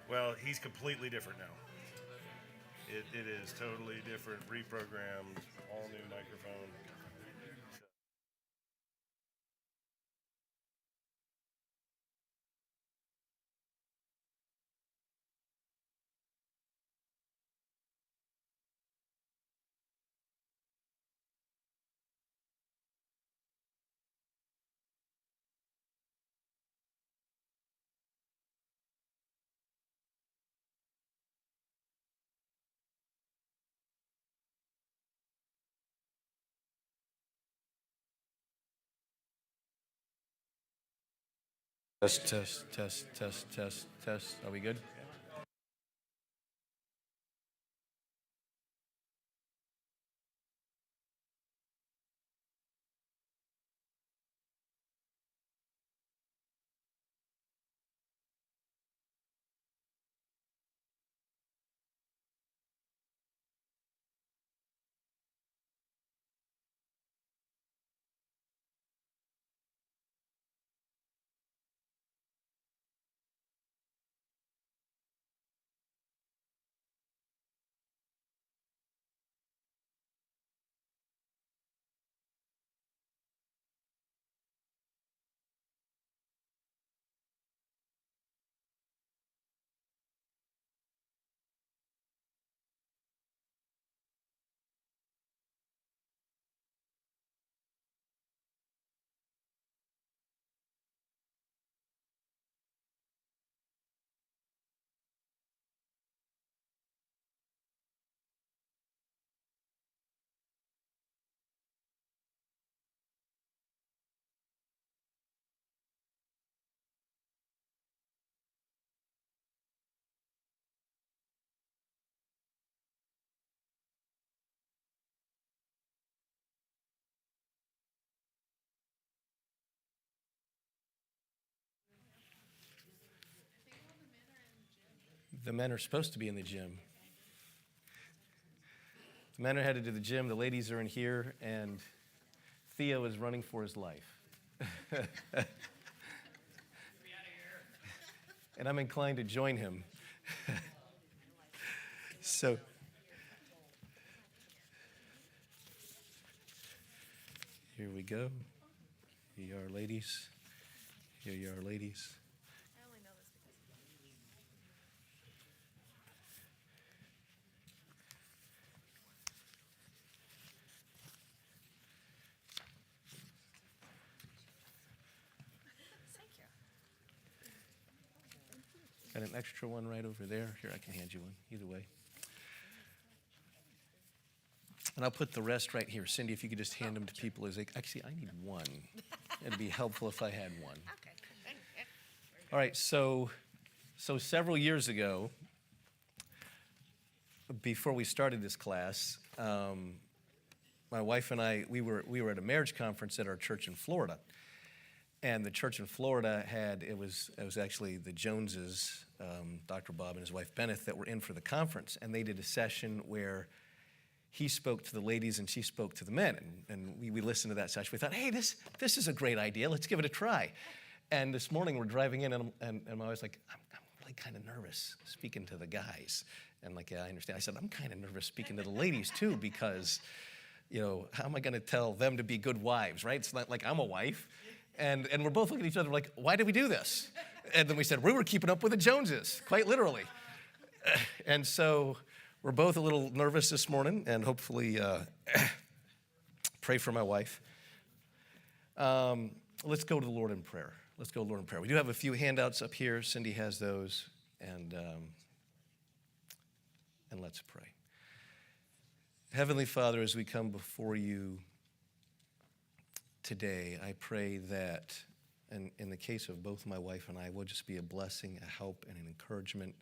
Well, he's completely different now. It is totally different, reprogrammed, all new microphone. Test, test, test, test, test, test. Are we good? The men are supposed to be in the gym. The men are headed to the gym. The ladies are in here, and Theo is running for his life. And I'm inclined to join him. So, here we go. Here you are, ladies. Here you are, ladies. Got an extra one right over there. Here, I can hand you one, either way. And I'll put the rest right here. Cindy, if you could just hand them to people as they, actually, I need one. It'd be helpful if I had one. Okay. All right, so several years ago, before we started this class, my wife and I, we were at a marriage conference at our church in Florida. And the church in Florida it was actually the Joneses, Dr. Bob and his wife Bennett, that were in for the conference. And they did a session where he spoke to the ladies and she spoke to the men. And we listened to that session. We thought, hey, this is a great idea. Let's give it a try. And this morning we're driving in, and my wife's like, I'm really kind of nervous speaking to the guys. And like, yeah, I understand. I said, I'm kind of nervous speaking to the ladies too, because, how am I going to tell them to be good wives, right? It's not like I'm a wife. And we're both looking at each other like, why did we do this? And then we said, we were keeping up with the Joneses, quite literally. And so we're both a little nervous this morning, and hopefully pray for my wife. Let's go to the Lord in prayer. Let's go to the Lord in prayer. We do have a few handouts up here. Cindy has those, and let's pray. Heavenly Father, as we come before you today, I pray that, and in the case of both my wife and I, will just be a blessing, a help, and an encouragement.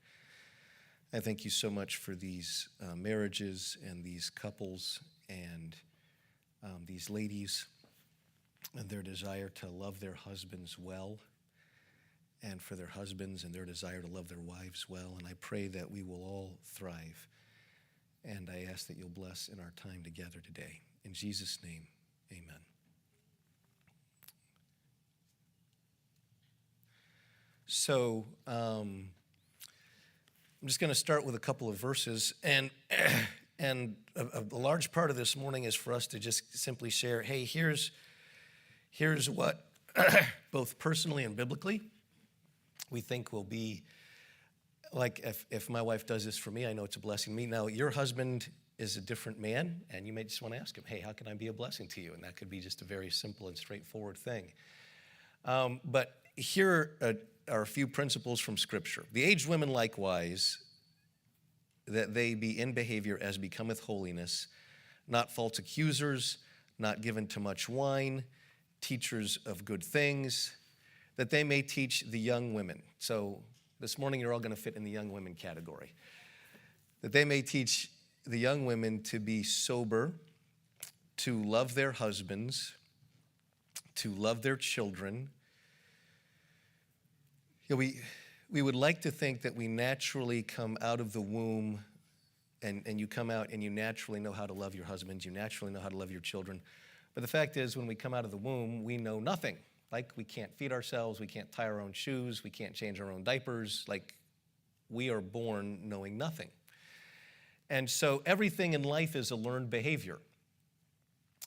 I thank you so much for these marriages and these couples and these ladies and their desire to love their husbands well, and for their husbands and their desire to love their wives well. And I pray that we will all thrive. And I ask that you'll bless in our time together today. In Jesus' name, amen. So, I'm just going to start with a couple of verses, and a large part of this morning is for us to just simply share, hey, here's what, both personally and biblically, we think will be, like if my wife does this for me, I know it's a blessing to me. Now, your husband is a different man, and you may just want to ask him, hey, how can I be a blessing to you? And that could be just a very simple and straightforward thing. But here are a few principles from Scripture. The aged women likewise, that they be in behavior as becometh holiness, not false accusers, not given to much wine, teachers of good things, that they may teach the young women. So this morning you're all going to fit in the young women category. That they may teach the young women to be sober, to love their husbands, to love their children. You know, we would like to think that we naturally come out of the womb and you come out and you naturally know how to love your husbands, you naturally know how to love your children. But the fact is, when we come out of the womb, we know nothing. Like, we can't feed ourselves, we can't tie our own shoes, we can't change our own diapers. Like, we are born knowing nothing. And so everything in life is a learned behavior.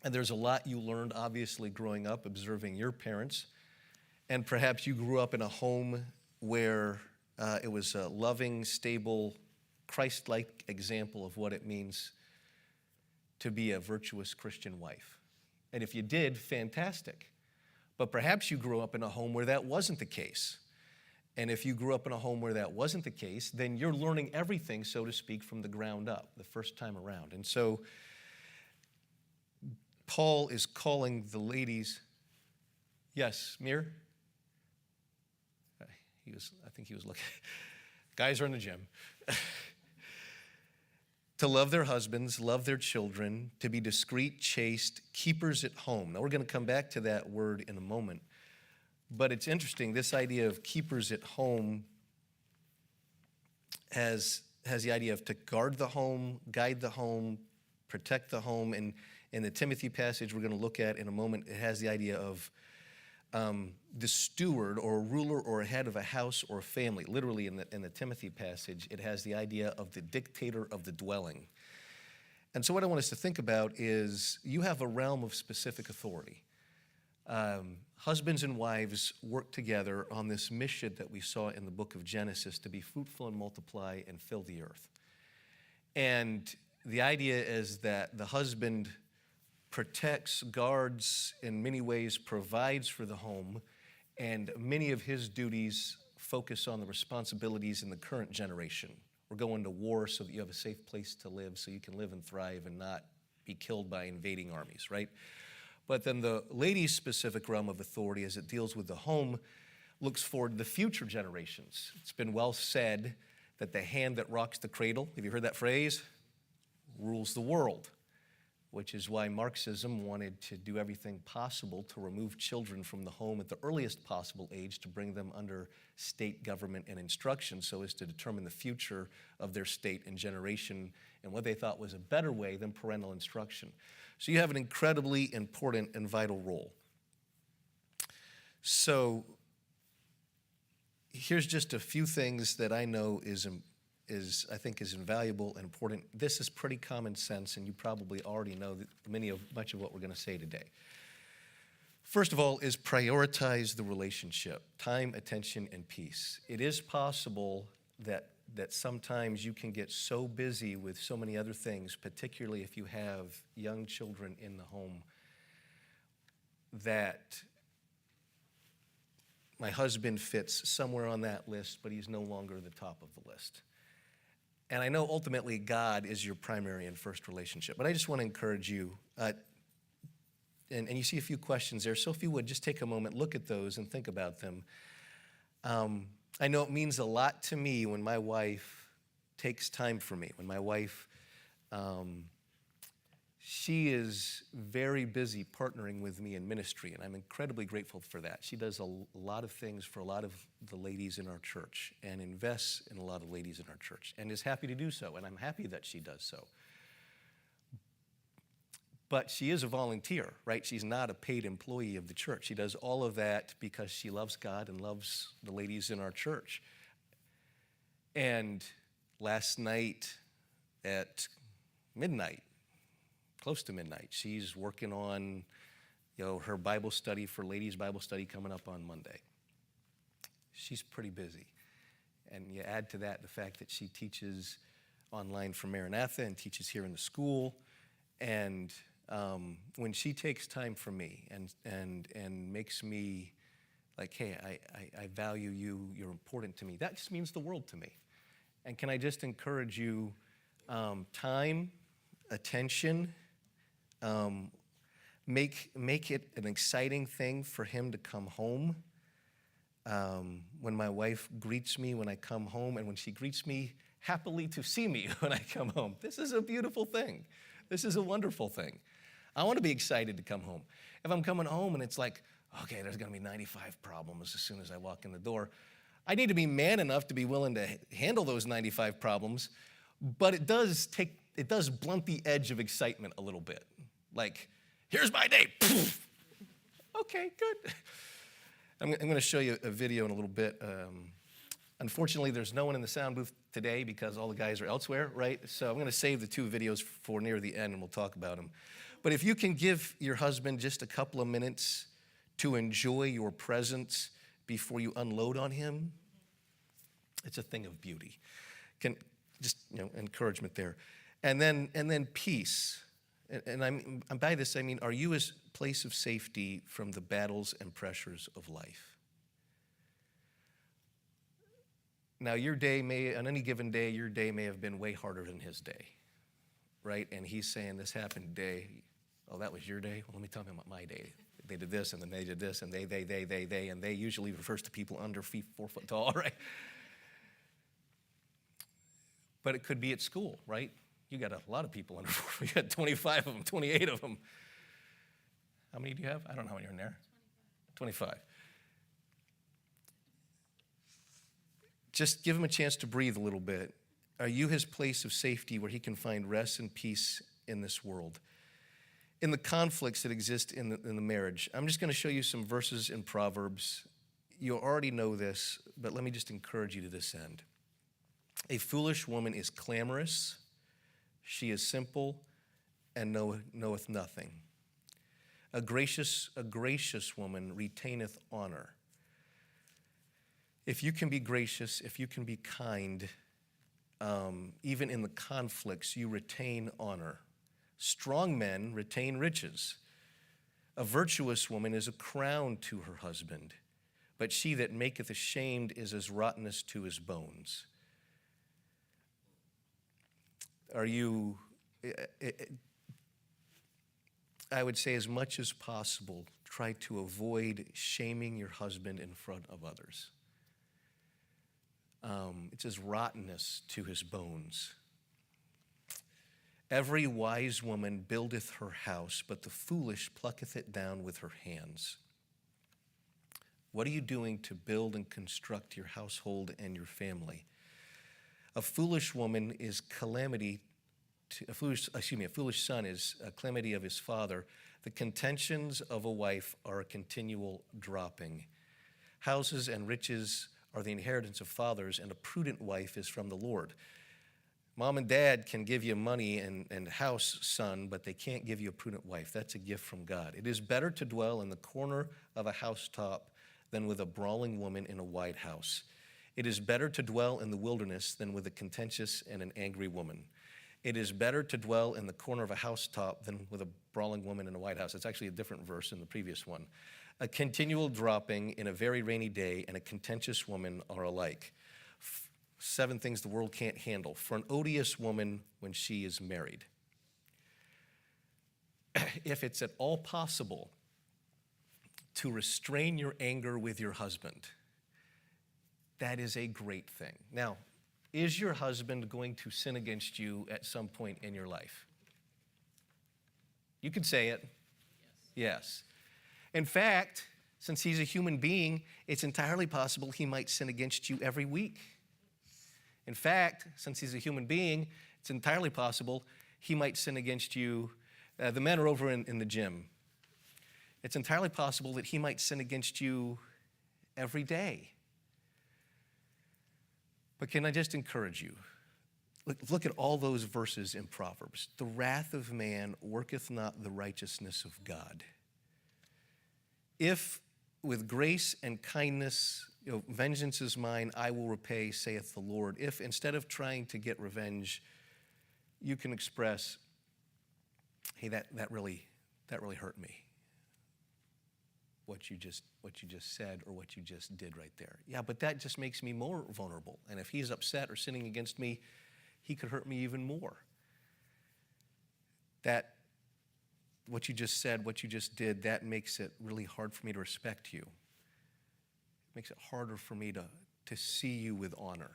And there's a lot you learned, obviously, growing up, observing your parents. And perhaps you grew up in a home where it was a loving, stable, Christ-like example of what it means to be a virtuous Christian wife. And if you did, fantastic. But perhaps you grew up in a home where that wasn't the case. And if you grew up in a home where that wasn't the case, then you're learning everything, so to speak, from the ground up, the first time around. And so Paul is calling the ladies. Yes, Mir? I think he was looking. Guys are in the gym. To love their husbands, love their children, to be discreet, chaste, keepers at home. Now, we're going to come back to that word in a moment. But it's interesting, this idea of keepers at home has the idea of to guard the home, guide the home, protect the home. And in the Timothy passage we're going to look at in a moment, it has the idea of the steward or a ruler or a head of a house or a family. Literally in the Timothy passage, it has the idea of the dictator of the dwelling. And so what I want us to think about is you have a realm of specific authority. Husbands and wives work together on this mission that we saw in the book of Genesis to be fruitful and multiply and fill the earth. And the idea is that the husband protects, guards, in many ways provides for the home, and many of his duties focus on the responsibilities in the current generation. We're going to war so that you have a safe place to live, so you can live and thrive and not be killed by invading armies, right? But then the lady's specific realm of authority, as it deals with the home, looks forward to the future generations. It's been well said that the hand that rocks the cradle, have you heard that phrase? Rules the world. Which is why Marxism wanted to do everything possible to remove children from the home at the earliest possible age to bring them under state government and instruction so as to determine the future of their state and generation and what they thought was a better way than parental instruction. So you have an incredibly important and vital role. So here's just a few things that I know I think is invaluable and important. This is pretty common sense, and you probably already know much of what we're going to say today. First of all is prioritize the relationship, time, attention, and peace. It is possible that sometimes you can get so busy with so many other things, particularly if you have young children in the home, that my husband fits somewhere on that list, but he's no longer the top of the list. And I know ultimately God is your primary and first relationship, but I just want to encourage you, and you see a few questions there, so if you would, just take a moment, look at those and think about them. I know it means a lot to me when my wife takes time for me, when my wife, she is very busy partnering with me in ministry, and I'm incredibly grateful for that. She does a lot of things for a lot of the ladies in our church and invests in a lot of ladies in our church and is happy to do so, and I'm happy that she does so. But she is a volunteer, right? She's not a paid employee of the church. She does all of that because she loves God and loves the ladies in our church. And Last night at midnight, close to midnight, she's working on, her Bible study for ladies' Bible study coming up on Monday. She's pretty busy. And you add to that the fact that she teaches online for Maranatha and teaches here in the school. And when she takes time for me and makes me like, hey, I value you, you're important to me, that just means the world to me. And can I just encourage you, time, attention, make it an exciting thing for him to come home. When my wife greets me when I come home, and when she greets me happily to see me when I come home, this is a beautiful thing. This is a wonderful thing. I want to be excited to come home. If I'm coming home and it's like, okay, there's going to be 95 problems as soon as I walk in the door, I need to be man enough to be willing to handle those 95 problems, but it does blunt the edge of excitement a little bit. Like, here's my day. Okay, good. I'm going to show you a video in a little bit. Unfortunately, there's no one in the sound booth today because all the guys are elsewhere, right? So I'm going to save the two videos for near the end, and we'll talk about them. But if you can give your husband just a couple of minutes to enjoy your presence before you unload on him, it's a thing of beauty. Can just, encouragement there. And then peace. And I'm by this, I mean, are you his place of safety from the battles and pressures of life? Now, on any given day, your day may have been way harder than his day, right? And he's saying, this happened today. Oh, that was your day? Well, let me tell him about my day. They did this, and then they did this, and they, and they usually refers to people under 4 foot tall, right? But it could be at school, right? You got a lot of people under 4 foot. You got 25 of them, 28 of them. How many do you have? I don't know how many are in there. 25. Just give him a chance to breathe a little bit. Are you his place of safety where he can find rest and peace in this world? In the conflicts that exist in the marriage, I'm just going to show you some verses in Proverbs. You already know this, but let me just encourage you to this end. A foolish woman is clamorous. She is simple and knoweth nothing. A gracious woman retaineth honor. If you can be gracious, if you can be kind, even in the conflicts, you retain honor. Strong men retain riches. A virtuous woman is a crown to her husband, but she that maketh ashamed is as rottenness to his bones. Are you, I would say as much as possible, try to avoid shaming your husband in front of others. It's as rottenness to his bones. Every wise woman buildeth her house, but the foolish plucketh it down with her hands. What are you doing to build and construct your household and your family? A foolish woman is calamity. A foolish son is a calamity of his father. The contentions of a wife are a continual dropping. Houses and riches are the inheritance of fathers, and a prudent wife is from the Lord. Mom and dad can give you money and house, son, but they can't give you a prudent wife. That's a gift from God. It is better to dwell in the corner of a housetop than with a brawling woman in a wide house. It is better to dwell in the wilderness than with a contentious and an angry woman. It is better to dwell in the corner of a housetop than with a brawling woman in a white house. It's actually a different verse in the previous one. A continual dropping in a very rainy day and a contentious woman are alike. 7 things the world can't handle. For an odious woman when she is married. If it's at all possible to restrain your anger with your husband, that is a great thing. Now, is your husband going to sin against you at some point in your life? You can say it. Yes. In fact, since he's a human being, it's entirely possible he might sin against you every week. In fact, since he's a human being, it's entirely possible he might sin against you. The men are over in the gym. It's entirely possible that he might sin against you every day. But can I just encourage you? Look at all those verses in Proverbs. The wrath of man worketh not the righteousness of God. If with grace and kindness, vengeance is mine, I will repay, saith the Lord. If instead of trying to get revenge, you can express, hey, that really hurt me. What you just said or what you just did right there. Yeah, but that just makes me more vulnerable. And if he's upset or sinning against me, he could hurt me even more. That what you just said, what you just did, that makes it really hard for me to respect you. It makes it harder for me to see you with honor.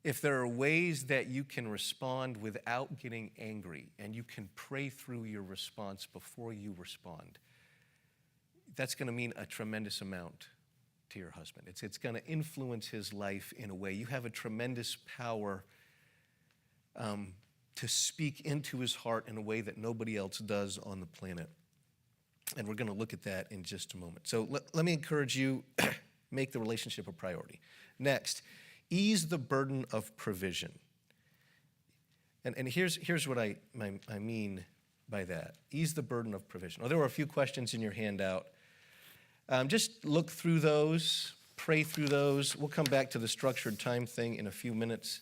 If there are ways that you can respond without getting angry and you can pray through your response before you respond, that's going to mean a tremendous amount to your husband. It's going to influence his life in a way. You have a tremendous power to speak into his heart in a way that nobody else does on the planet. And we're going to look at that in just a moment. So let me encourage you, make the relationship a priority. Next, ease the burden of provision. And here's what I mean by that. Ease the burden of provision. Well, there were a few questions in your handout. Just look through those, pray through those. We'll come back to the structured time thing in a few minutes.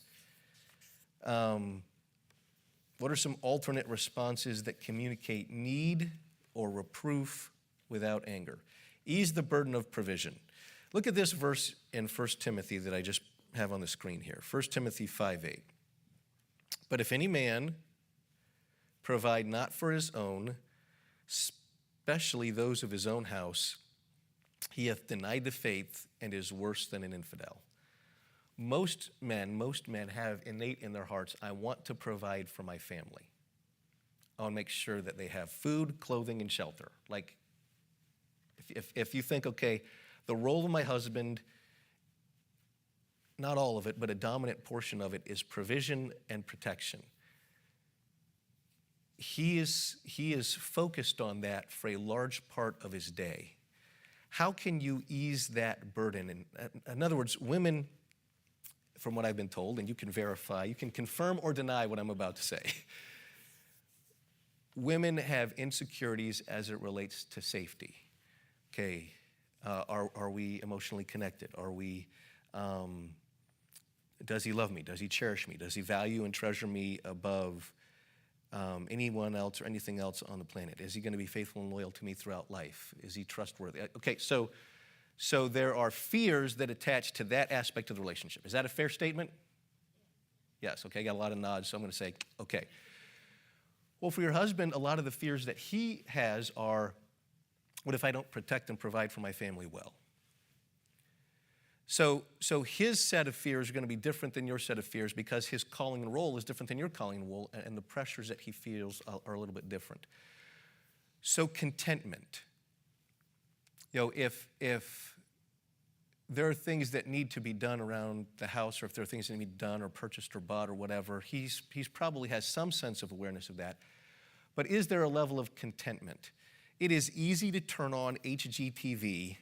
What are some alternate responses that communicate need or reproof without anger? Ease the burden of provision. Look at this verse in 1 Timothy that I just have on the screen here. 1 Timothy 5:8. But if any man provide not for his own, especially those of his own house, he hath denied the faith and is worse than an infidel. Most men have innate in their hearts, I want to provide for my family. I want to make sure that they have food, clothing, and shelter. Like, if you think, okay, the role of my husband, not all of it, but a dominant portion of it is provision and protection. He is focused on that for a large part of his day. How can you ease that burden? In other words, women, from what I've been told, and you can verify, you can confirm or deny what I'm about to say. Women have insecurities as it relates to safety. Okay, are we emotionally connected? Are we, does he love me? Does he cherish me? Does he value and treasure me above anyone else or anything else on the planet? Is he going to be faithful and loyal to me throughout life? Is he trustworthy? Okay, so there are fears that attach to that aspect of the relationship. Is that a fair statement? Yes, okay, got a lot of nods, so I'm going to say, okay. Well, for your husband, a lot of the fears that he has are, what if I don't protect and provide for my family well? So his set of fears are going to be different than your set of fears because his calling and role is different than your calling and role, and the pressures that he feels are a little bit different. So contentment. If there are things that need to be done around the house, or if there are things that need to be done or purchased or bought or whatever, he's probably has some sense of awareness of that. But is there a level of contentment? It is easy to turn on HGTV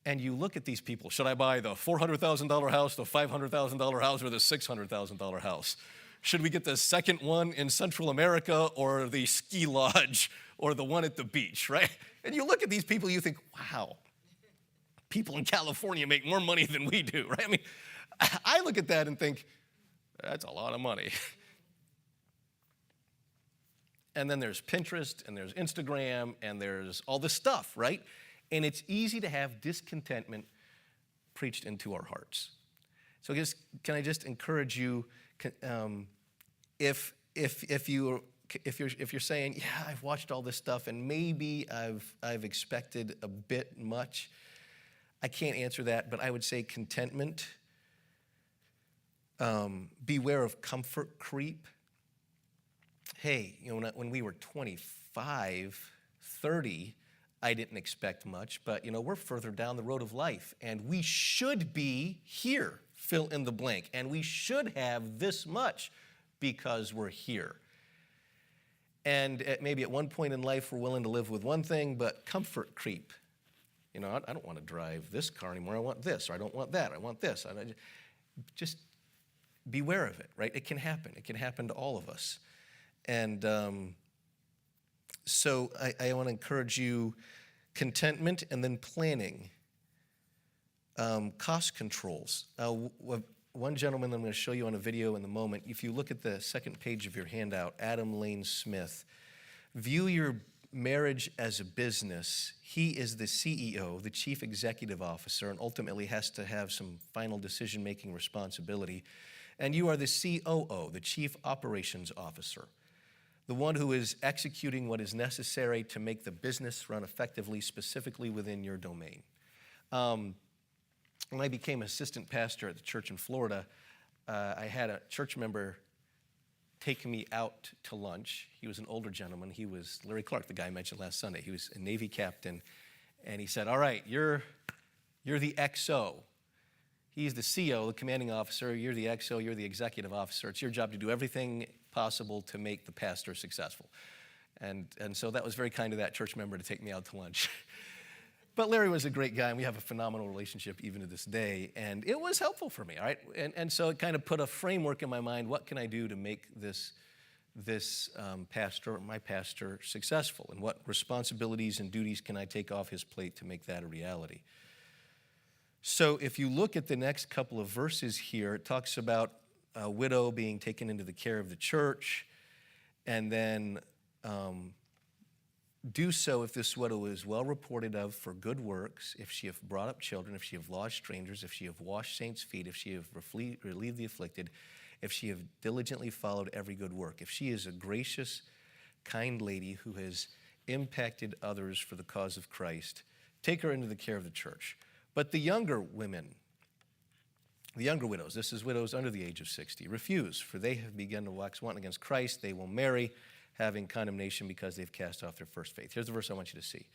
and you look at these people. Should I buy the $400,000 house, the $500,000 house, or the $600,000 house? Should we get the second one in Central America or the ski lodge or the one at the beach, right? And you look at these people, you think, wow, people in California make more money than we do, right? I mean, I look at that and think, that's a lot of money. And then there's Pinterest, and there's Instagram, and there's all this stuff, right? And it's easy to have discontentment preached into our hearts. So can I just encourage you, if you're saying, yeah, I've watched all this stuff, and maybe I've expected a bit much, I can't answer that, but I would say contentment. Beware of comfort creep. Hey, when we were 25, 30, I didn't expect much, but we're further down the road of life, and we should be here, fill in the blank, and we should have this much because we're here. And maybe at one point in life, we're willing to live with one thing, but comfort creep. I don't want to drive this car anymore. I want this, or I don't want that. I want this. Just beware of it, right? It can happen. It can happen to all of us. And so I want to encourage you, contentment and then planning. Cost controls. One gentleman I'm going to show you on a video in a moment, if you look at the second page of your handout, Adam Lane Smith, view your marriage as a business. He is the CEO, the chief executive officer, and ultimately has to have some final decision-making responsibility. And you are the COO, the chief operations officer, the one who is executing what is necessary to make the business run effectively, specifically within your domain. When I became assistant pastor at the church in Florida, I had a church member take me out to lunch. He was an older gentleman. He was Larry Clark, the guy I mentioned last Sunday. He was a Navy captain. And he said, all right, you're the XO. He's the CO, the commanding officer. You're the XO. You're the executive officer. It's your job to do everything possible to make the pastor successful. And so that was very kind of that church member to take me out to lunch. But Larry was a great guy, and we have a phenomenal relationship even to this day, and it was helpful for me, all right? And so it kind of put a framework in my mind, what can I do to make this pastor, my pastor, successful, and what responsibilities and duties can I take off his plate to make that a reality? So if you look at the next couple of verses here, it talks about a widow being taken into the care of the church, and then do so if this widow is well reported of for good works, if she have brought up children, if she have lodged strangers, if she have washed saints' feet, if she have relieved the afflicted, if she have diligently followed every good work, if she is a gracious, kind lady who has impacted others for the cause of Christ, take her into the care of the church. But the younger women, the younger widows, this is widows under the age of 60, refuse, for they have begun to wax wanton against Christ. They will marry, having condemnation because they've cast off their first faith. Here's the verse I want you to see.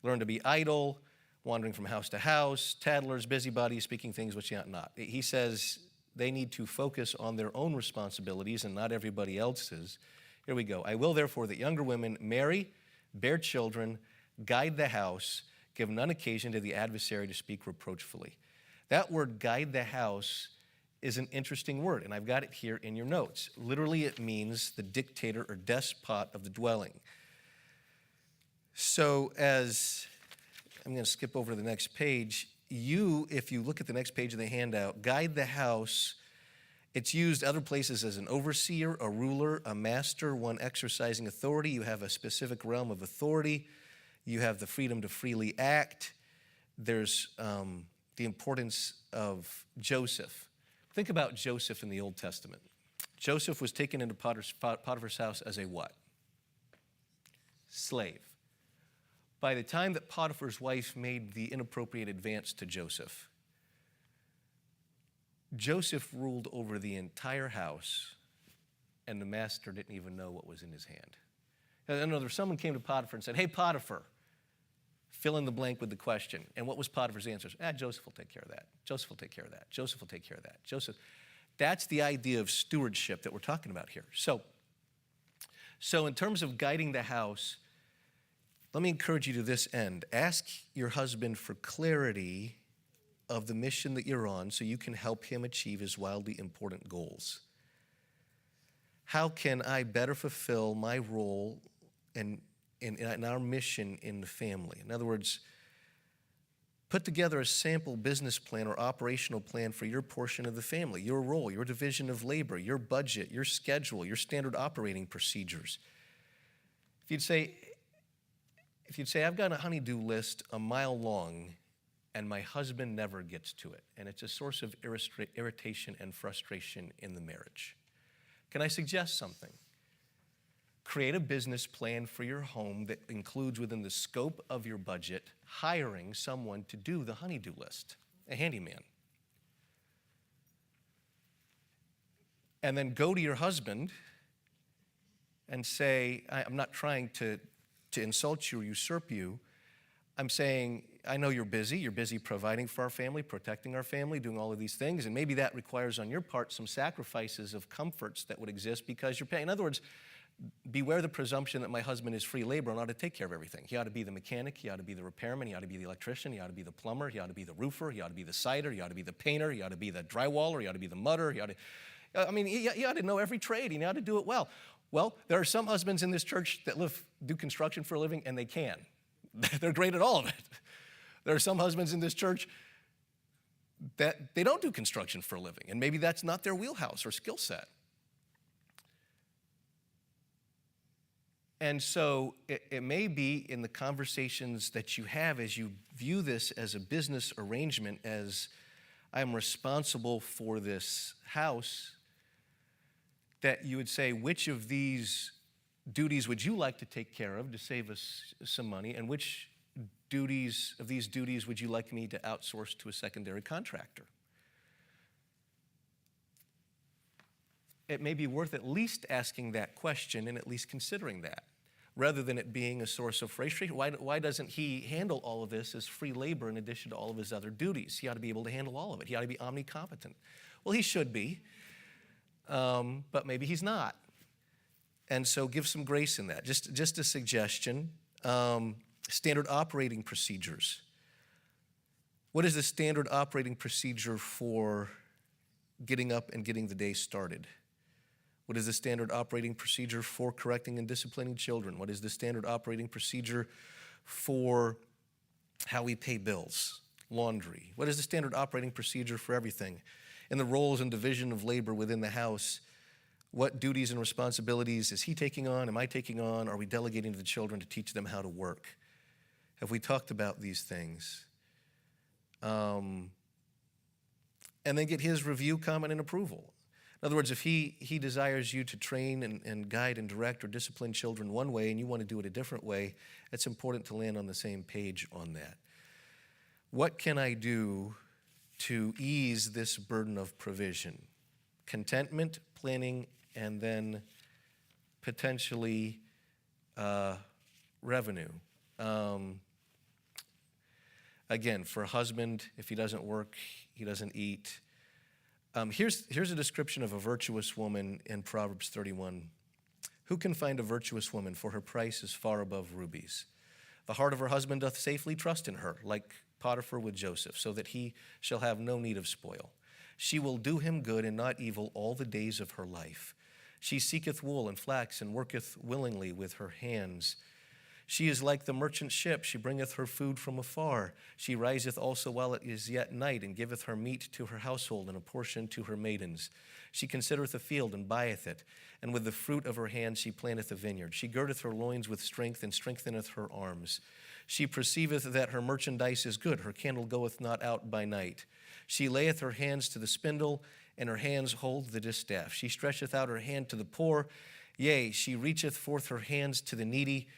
Learn to be idle, wandering from house to house, tattlers, busybodies, speaking things which ye ought not. He says they need to focus on their own responsibilities and not everybody else's. Here we go. I will therefore that younger women marry, bear children, guide the house, give none occasion to the adversary to speak reproachfully. That word, guide the house, is an interesting word, and I've got it here in your notes. Literally, it means the dictator or despot of the dwelling. So as I'm going to skip over to the next page, if you look at the next page of the handout, guide the house, it's used other places as an overseer, a ruler, a master, one exercising authority. You have a specific realm of authority. You have the freedom to freely act. There's the importance of Joseph. Think about Joseph in the Old Testament. Joseph was taken into Potiphar's house as a what? Slave. By the time that Potiphar's wife made the inappropriate advance to Joseph, Joseph ruled over the entire house, and the master didn't even know what was in his hand. In other words, someone came to Potiphar and said, hey, Potiphar, fill in the blank with the question. And what was Potiphar's answer? Joseph will take care of that. Joseph will take care of that. Joseph will take care of that. Joseph. That's the idea of stewardship that we're talking about here. So in terms of guiding the house, let me encourage you to this end. Ask your husband for clarity of the mission that you're on so you can help him achieve his wildly important goals. How can I better fulfill my role in our mission in the family? In other words, put together a sample business plan or operational plan for your portion of the family, your role, your division of labor, your budget, your schedule, your standard operating procedures. If you'd say, I've got a honey-do list a mile long and my husband never gets to it, and it's a source of irritation and frustration in the marriage. Can I suggest something? Create a business plan for your home that includes within the scope of your budget hiring someone to do the honey-do list, a handyman. And then go to your husband and say, I'm not trying to insult you or usurp you. I'm saying, I know you're busy providing for our family, protecting our family, doing all of these things, and maybe that requires on your part some sacrifices of comforts that would exist because you're paying. In other words, beware the presumption that my husband is free labor and ought to take care of everything. He ought to be the mechanic, he ought to be the repairman, he ought to be the electrician, he ought to be the plumber, he ought to be the roofer, he ought to be the cider, he ought to be the painter, he ought to be the drywaller, he ought to be the mudder, I mean, he ought to know every trade. He ought to do it well. Well, there are some husbands in this church that do construction for a living, and they can. They're great at all of it. There are some husbands in this church that they don't do construction for a living, and maybe that's not their wheelhouse or skill set. And so it may be in the conversations that you have as you view this as a business arrangement, as I'm responsible for this house, that you would say, which of these duties would you like to take care of to save us some money, and which of these duties would you like me to outsource to a secondary contractor? It may be worth at least asking that question and at least considering that, rather than it being a source of frustration. Why doesn't he handle all of this as free labor in addition to all of his other duties? He ought to be able to handle all of it. He ought to be omnicompetent. Well, he should be, but maybe he's not. And so give some grace in that. Just a suggestion. Standard operating procedures. What is the standard operating procedure for getting up and getting the day started? What is the standard operating procedure for correcting and disciplining children? What is the standard operating procedure for how we pay bills, laundry? What is the standard operating procedure for everything? In the roles and division of labor within the house, what duties and responsibilities is he taking on? Am I taking on? Are we delegating to the children to teach them how to work? Have we talked about these things? And then get his review, comment, and approval. In other words, if he desires you to train and guide and direct or discipline children one way and you want to do it a different way, it's important to land on the same page on that. What can I do to ease this burden of provision? Contentment, planning, and then potentially revenue. Again, for a husband, if he doesn't work, he doesn't eat. Here's a description of a virtuous woman in Proverbs 31. Who can find a virtuous woman? For her price is far above rubies. The heart of her husband doth safely trust in her, like Potiphar with Joseph, so that he shall have no need of spoil. She will do him good and not evil all the days of her life. She seeketh wool and flax and worketh willingly with her hands. She is like the merchant ship. She bringeth her food from afar. She riseth also while it is yet night, and giveth her meat to her household, and a portion to her maidens. She considereth a field, and buyeth it, and with the fruit of her hand she planteth a vineyard. She girdeth her loins with strength, and strengtheneth her arms. She perceiveth that her merchandise is good. Her candle goeth not out by night. She layeth her hands to the spindle, and her hands hold the distaff. She stretcheth out her hand to the poor. Yea, she reacheth forth her hands to the needy.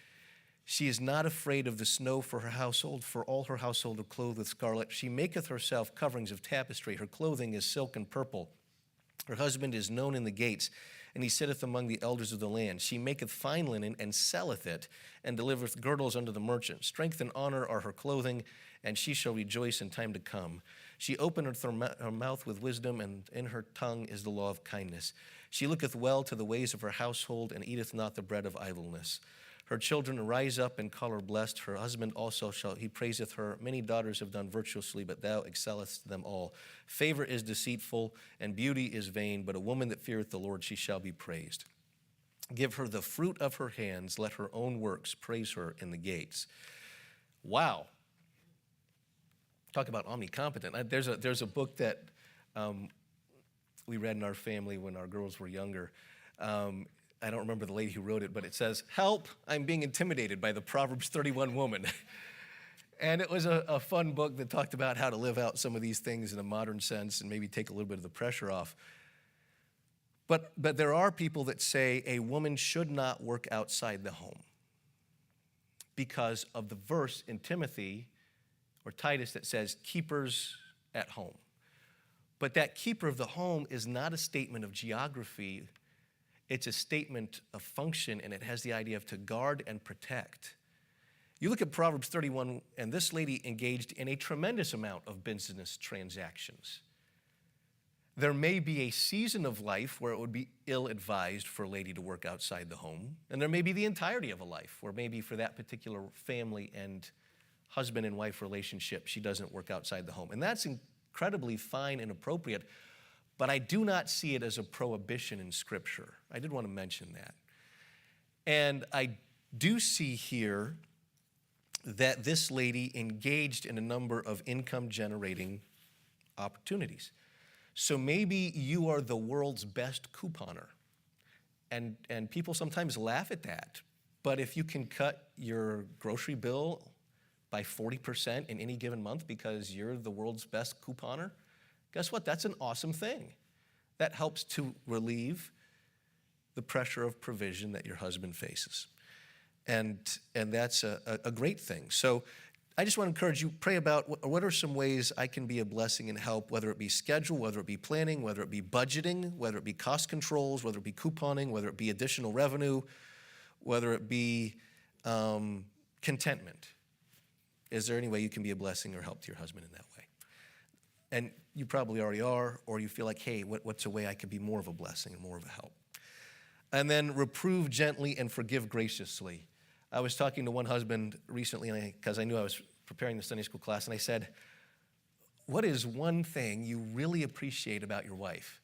She is not afraid of the snow for her household, for all her household are clothed with scarlet. She maketh herself coverings of tapestry. Her clothing is silk and purple. Her husband is known in the gates, and he sitteth among the elders of the land. She maketh fine linen and selleth it, and delivereth girdles unto the merchant. Strength and honor are her clothing, and she shall rejoice in time to come. She openeth her mouth with wisdom, and in her tongue is the law of kindness. She looketh well to the ways of her household, and eateth not the bread of idleness. Her children rise up and call her blessed. Her husband also he praiseth her. Many daughters have done virtuously, but thou excellest them all. Favor is deceitful, and beauty is vain, but a woman that feareth the Lord, she shall be praised. Give her the fruit of her hands. Let her own works praise her in the gates. Wow. Talk about omnicompetent. There's a book that we read in our family when our girls were younger. I don't remember the lady who wrote it, but it says, "Help, I'm being intimidated by the Proverbs 31 woman." And it was a fun book that talked about how to live out some of these things in a modern sense and maybe take a little bit of the pressure off. But there are people that say a woman should not work outside the home because of the verse in Timothy or Titus that says, keepers at home. But that keeper of the home is not a statement of geography. It's a statement of function, and it has the idea of to guard and protect. You look at Proverbs 31, and this lady engaged in a tremendous amount of business transactions. There may be a season of life where it would be ill-advised for a lady to work outside the home, and there may be the entirety of a life where maybe for that particular family and husband and wife relationship, she doesn't work outside the home. And that's incredibly fine and appropriate. but I do not see it as a prohibition in Scripture. I did want to mention that. And I do see here that this lady engaged in a number of income-generating opportunities. So maybe you are the world's best couponer. And people sometimes laugh at that. But if you can cut your grocery bill by 40% in any given month because you're the world's best couponer, guess what? That's an awesome thing. That helps to relieve the pressure of provision that your husband faces. And that's a great thing. So I just want to encourage you, pray about what are some ways I can be a blessing and help, whether it be schedule, whether it be planning, whether it be budgeting, whether it be cost controls, whether it be couponing, whether it be additional revenue, whether it be contentment. Is there any way you can be a blessing or help to your husband in that way? And you probably already are, or you feel like, hey, what's a way I could be more of a blessing and more of a help? And then reprove gently and forgive graciously. I was talking to one husband recently, because I knew I was preparing the Sunday school class, and I said, what is one thing you really appreciate about your wife?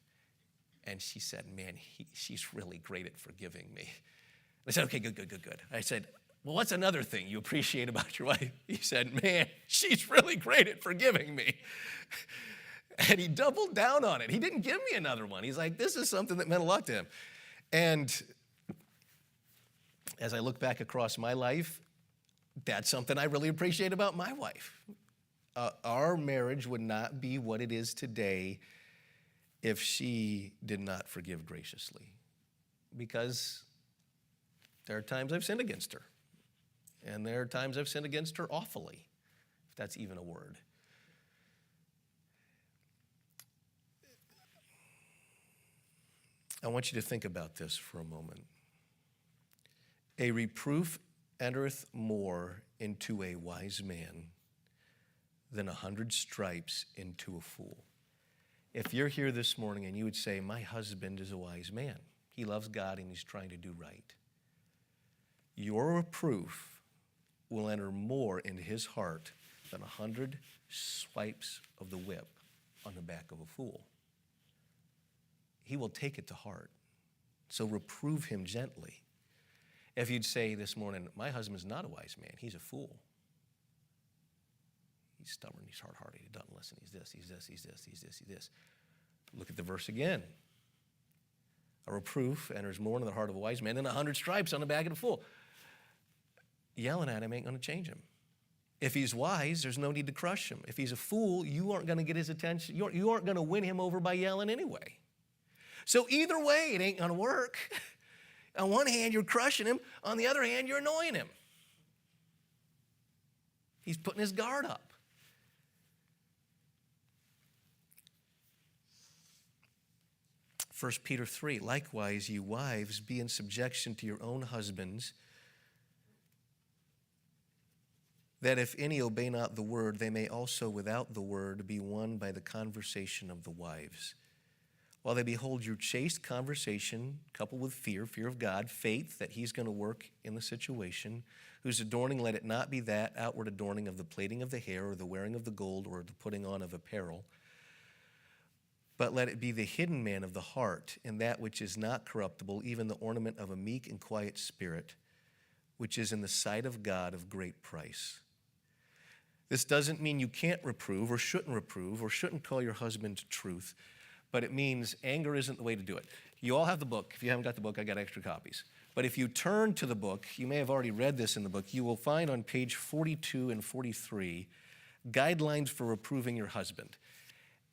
And she said, man, she's really great at forgiving me. I said, okay, good. I said, well, what's another thing you appreciate about your wife? He said, man, she's really great at forgiving me. And he doubled down on it. He didn't give me another one. He's like, this is something that meant a lot to him. And as I look back across my life, that's something I really appreciate about my wife. Our marriage would not be what it is today if she did not forgive graciously. Because there are times I've sinned against her. And there are times I've sinned against her awfully, if that's even a word. I want you to think about this for a moment. A reproof entereth more into a wise man than 100 stripes into a fool. If you're here this morning and you would say, my husband is a wise man. He loves God and he's trying to do right. Your reproof will enter more into his heart than 100 swipes of the whip on the back of a fool. He will take it to heart. So reprove him gently. If you'd say this morning, my husband's not a wise man, he's a fool. He's stubborn, he's hard-hearted, he doesn't listen, he's this. Look at the verse again. A reproof enters more into the heart of a wise man than 100 stripes on the back of a fool. Yelling at him ain't going to change him. If he's wise, there's no need to crush him. If he's a fool, you aren't going to get his attention. You aren't going to win him over by yelling anyway. So either way, it ain't going to work. On one hand, you're crushing him. On the other hand, you're annoying him. He's putting his guard up. First Peter 3, likewise, you wives, be in subjection to your own husbands, that if any obey not the word, they may also without the word be won by the conversation of the wives. While they behold your chaste conversation, coupled with fear of God, faith that he's going to work in the situation, whose adorning, let it not be that outward adorning of the plaiting of the hair or the wearing of the gold or the putting on of apparel, but let it be the hidden man of the heart, in that which is not corruptible, even the ornament of a meek and quiet spirit, which is in the sight of God of great price. This doesn't mean you can't reprove or shouldn't call your husband to truth, but it means anger isn't the way to do it. You all have the book. If you haven't got the book, I got extra copies. But if you turn to the book, you may have already read this in the book, you will find on page 42 and 43 guidelines for reproving your husband.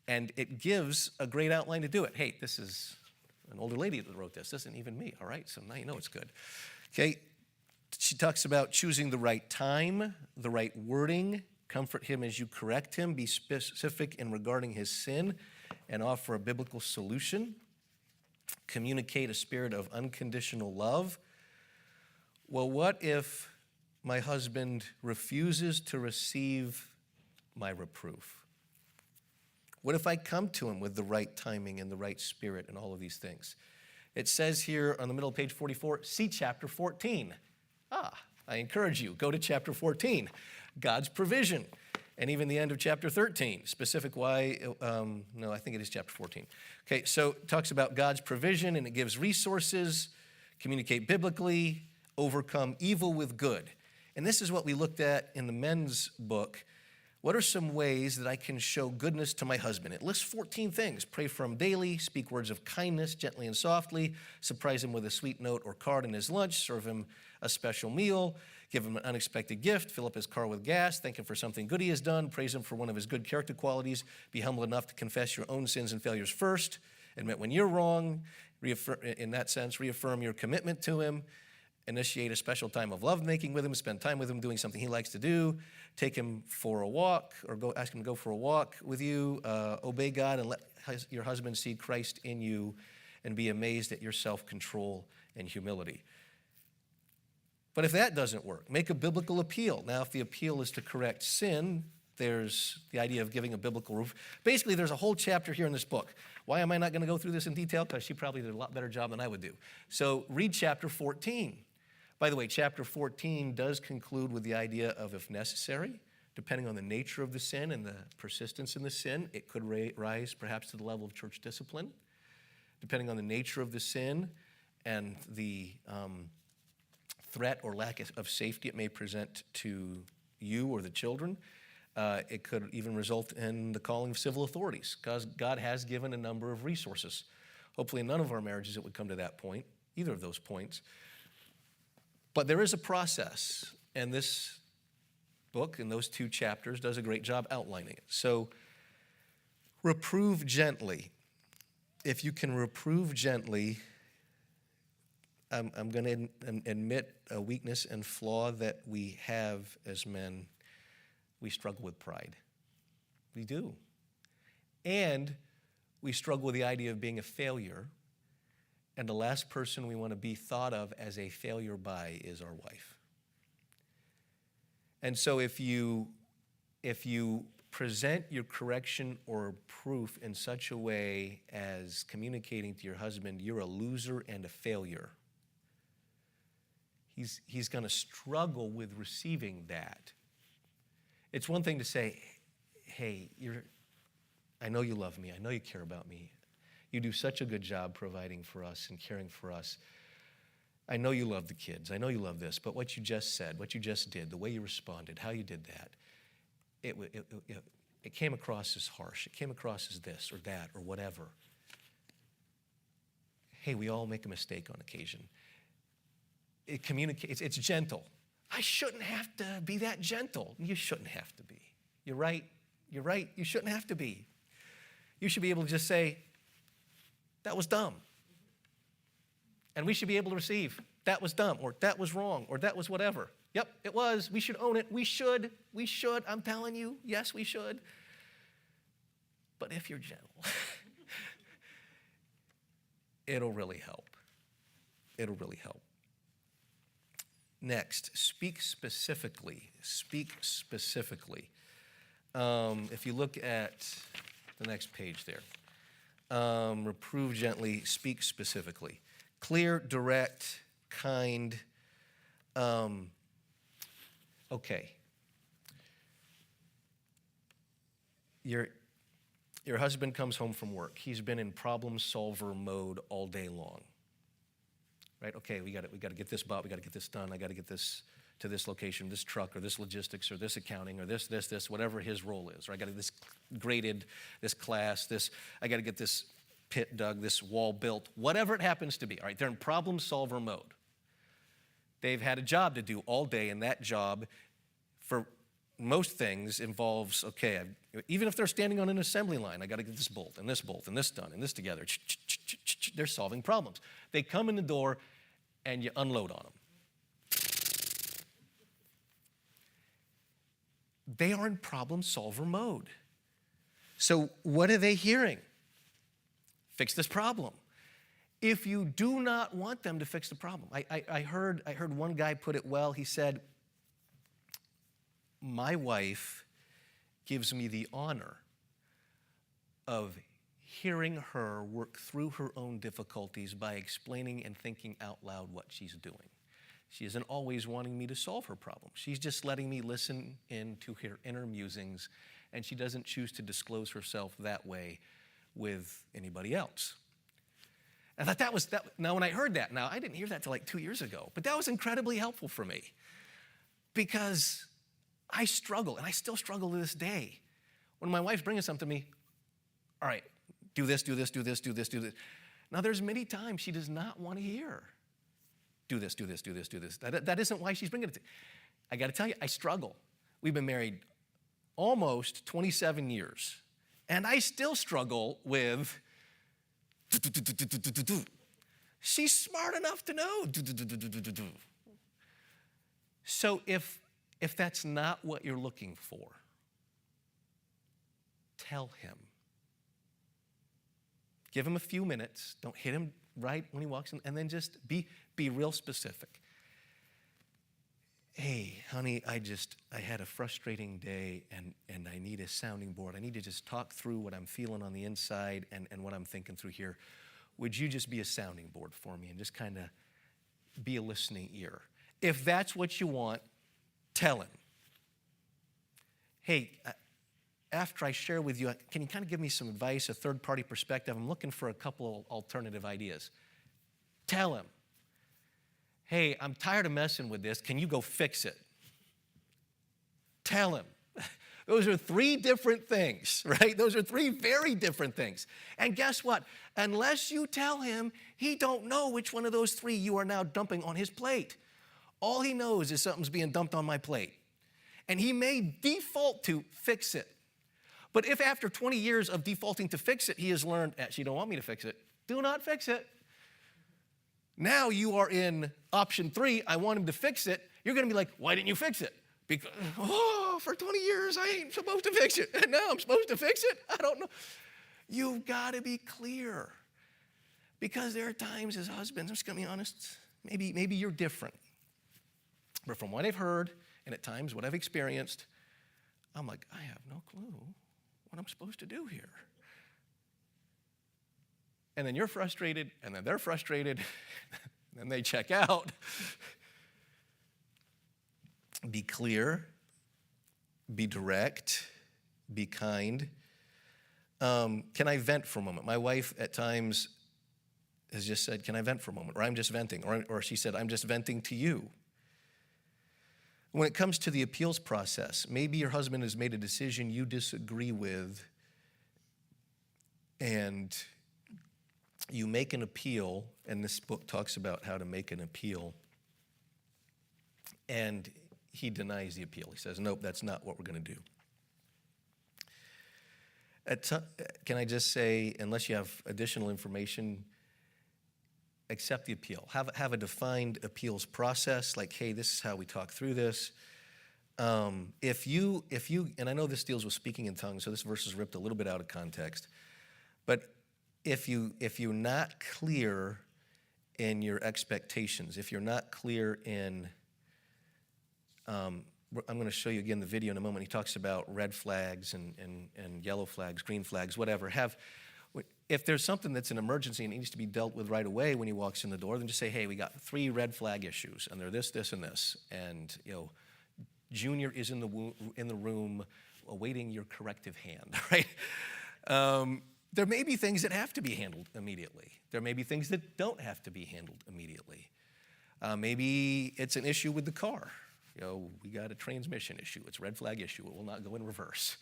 And it gives a great outline to do it. Hey, this is an older lady that wrote this. This isn't even me, all right? So now you know it's good. Okay, she talks about choosing the right time, the right wording, comfort him as you correct him, be specific in regarding his sin, and offer a biblical solution, communicate a spirit of unconditional love. Well, what if my husband refuses to receive my reproof? What if I come to him with the right timing and the right spirit and all of these things? It says here on the middle of page 44, see chapter 14. I encourage you, go to chapter 14, God's provision. And even the end of chapter 13, specific why, no, I think it is chapter 14. Okay, so it talks about God's provision, and it gives resources, communicate biblically, overcome evil with good. And this is what we looked at in the men's book. What are some ways that I can show goodness to my husband? It lists 14 things. Pray for him daily, speak words of kindness gently and softly, surprise him with a sweet note or card in his lunch, serve him a special meal, give him an unexpected gift, fill up his car with gas, thank him for something good he has done, praise him for one of his good character qualities, be humble enough to confess your own sins and failures first, admit when you're wrong, in that sense, reaffirm your commitment to him, initiate a special time of lovemaking with him, spend time with him doing something he likes to do, take him for a walk, or ask him to go for a walk with you, obey God and let your husband see Christ in you and be amazed at your self-control and humility. But if that doesn't work, make a biblical appeal. Now, if the appeal is to correct sin, there's the idea of giving a biblical roof. Basically, there's a whole chapter here in this book. Why am I not going to go through this in detail? Because she probably did a lot better job than I would do. So read chapter 14. By the way, chapter 14 does conclude with the idea of, if necessary, depending on the nature of the sin and the persistence in the sin, it could rise perhaps to the level of church discipline. Depending on the nature of the sin and the threat or lack of safety it may present to you or the children, it could even result in the calling of civil authorities, because God has given a number of resources. Hopefully in none of our marriages it would come to that point, either of those points. But there is a process, and this book, in those 2 chapters, does a great job outlining it. So, reprove gently. If you can reprove gently, I'm going to admit a weakness and flaw that we have as men. We struggle with pride. We do. And we struggle with the idea of being a failure. And the last person we want to be thought of as a failure by is our wife. And so if you present your correction or proof in such a way as communicating to your husband, you're a loser and a failure, he's going to struggle with receiving that. It's one thing to say, hey, I know you love me. I know you care about me. You do such a good job providing for us and caring for us. I know you love the kids. I know you love this. But what you just said, what you just did, the way you responded, how you did that, it came across as harsh. It came across as this or that or whatever. Hey, we all make a mistake on occasion. It communicates. It's gentle. I shouldn't have to be that gentle. You shouldn't have to be. You're right. You're right. You shouldn't have to be. You should be able to just say, that was dumb. And we should be able to receive, that was dumb, or that was wrong, or that was whatever. Yep, it was. We should own it. We should. I'm telling you, yes, we should. But if you're gentle, it'll really help. It'll really help. Next, speak specifically. Speak specifically. If you look at the next page there. Reprove gently, speak specifically. Clear, direct, kind. Okay. Your husband comes home from work. He's been in problem solver mode all day long. Right? Okay, we got to get this bought. We got to get this done. I got to get this to this location, this truck, or this logistics, or this accounting, or this, whatever his role is. Or I got to get this graded, this class, I got to get this pit dug, this wall built, whatever it happens to be. All right, they're in problem solver mode. They've had a job to do all day, and that job, for most things, involves, okay, even if they're standing on an assembly line, I got to get this bolt, and this done, and this together. They're solving problems. They come in the door, and you unload on them. They are in problem solver mode. So what are they hearing? Fix this problem. If you do not want them to fix the problem, I heard one guy put it well. He said, my wife gives me the honor of hearing her work through her own difficulties by explaining and thinking out loud what she's doing. She isn't always wanting me to solve her problem. She's just letting me listen into her inner musings, and she doesn't choose to disclose herself that way with anybody else. I thought that was that. Now, when I heard that, now I didn't hear that till like 2 years ago, but that was incredibly helpful for me because I struggle, and I still struggle to this day. When my wife's bringing something to me, all right, do this, do this, do this, do this, do this. Now, there's many times she does not want to hear, do this, do this, do this, do this. That isn't why she's bringing it to me. I got to tell you, I struggle. We've been married almost 27 years, and I still struggle with, she's smart enough to know. So if that's not what you're looking for, tell him. Give him a few minutes. Don't hit him right when he walks in, and then just be real specific. Hey, honey, I had a frustrating day, and I need a sounding board. I need to just talk through what I'm feeling on the inside and what I'm thinking through here. Would you just be a sounding board for me and just kind of be a listening ear? If that's what you want, tell him. Hey, after I share with you, can you kind of give me some advice, a third-party perspective? I'm looking for a couple alternative ideas. Tell him. Hey, I'm tired of messing with this. Can you go fix it? Tell him. Those are three different things, right? Those are three very different things. And guess what? Unless you tell him, he don't know which one of those three you are now dumping on his plate. All he knows is something's being dumped on my plate. And he may default to fix it. But if after 20 years of defaulting to fix it, he has learned, actually, you don't want me to fix it, do not fix it. Now you are in option 3, I want him to fix it. You're going to be like, why didn't you fix it? Because, for 20 years, I ain't supposed to fix it. And now I'm supposed to fix it? I don't know. You've got to be clear. Because there are times as husbands, I'm just going to be honest, maybe you're different. But from what I've heard, and at times what I've experienced, I'm like, I have no clue what I'm supposed to do here. And then you're frustrated, and then they're frustrated, and then they check out. Be clear, be direct, be kind. Can I vent for a moment? My wife at times has just said, can I vent for a moment? Or I'm just venting. Or she said, I'm just venting to you. When it comes to the appeals process, maybe your husband has made a decision you disagree with, and you make an appeal, and this book talks about how to make an appeal, and he denies the appeal. He says, nope, that's not what we're going to do. Can I just say, unless you have additional information, accept the appeal. Have a defined appeals process, like, hey, this is how we talk through this. If you, and I know this deals with speaking in tongues, so this verse is ripped a little bit out of context, but if you're not clear in your expectations, if you're not clear in, I'm going to show you again the video in a moment. He talks about red flags and yellow flags, green flags, whatever. If there's something that's an emergency and it needs to be dealt with right away when he walks in the door, then just say, hey, we got 3 red flag issues, and they're this, this, and this. And, Junior is in the room awaiting your corrective hand, right? There may be things that have to be handled immediately. There may be things that don't have to be handled immediately. Maybe it's an issue with the car. We got a transmission issue. It's a red flag issue. It will not go in reverse.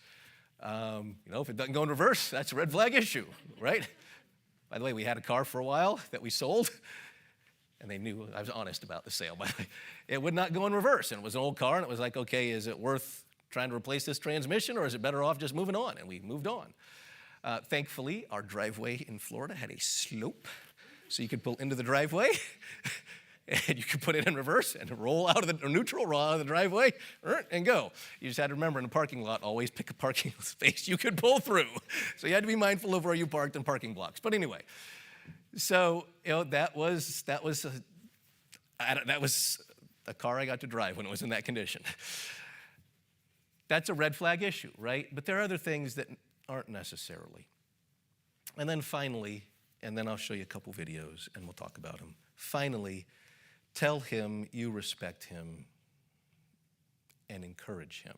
If it doesn't go in reverse, that's a red flag issue, right? By the way, we had a car for a while that we sold, and they knew I was honest about the sale. By the way, it would not go in reverse, and it was an old car, and it was like, okay, is it worth trying to replace this transmission, or is it better off just moving on? And we moved on. Thankfully, our driveway in Florida had a slope, so you could pull into the driveway, and you could put it in reverse and roll out of the neutral, roll out of the driveway, and go. You just had to remember in the parking lot, always pick a parking space you could pull through. So you had to be mindful of where you parked in parking blocks. But anyway, so that was a car I got to drive when it was in that condition. That's a red flag issue, right? But there are other things that aren't necessarily. And then finally, and then I'll show you a couple videos and we'll talk about them. Finally, Tell him you respect him and encourage him.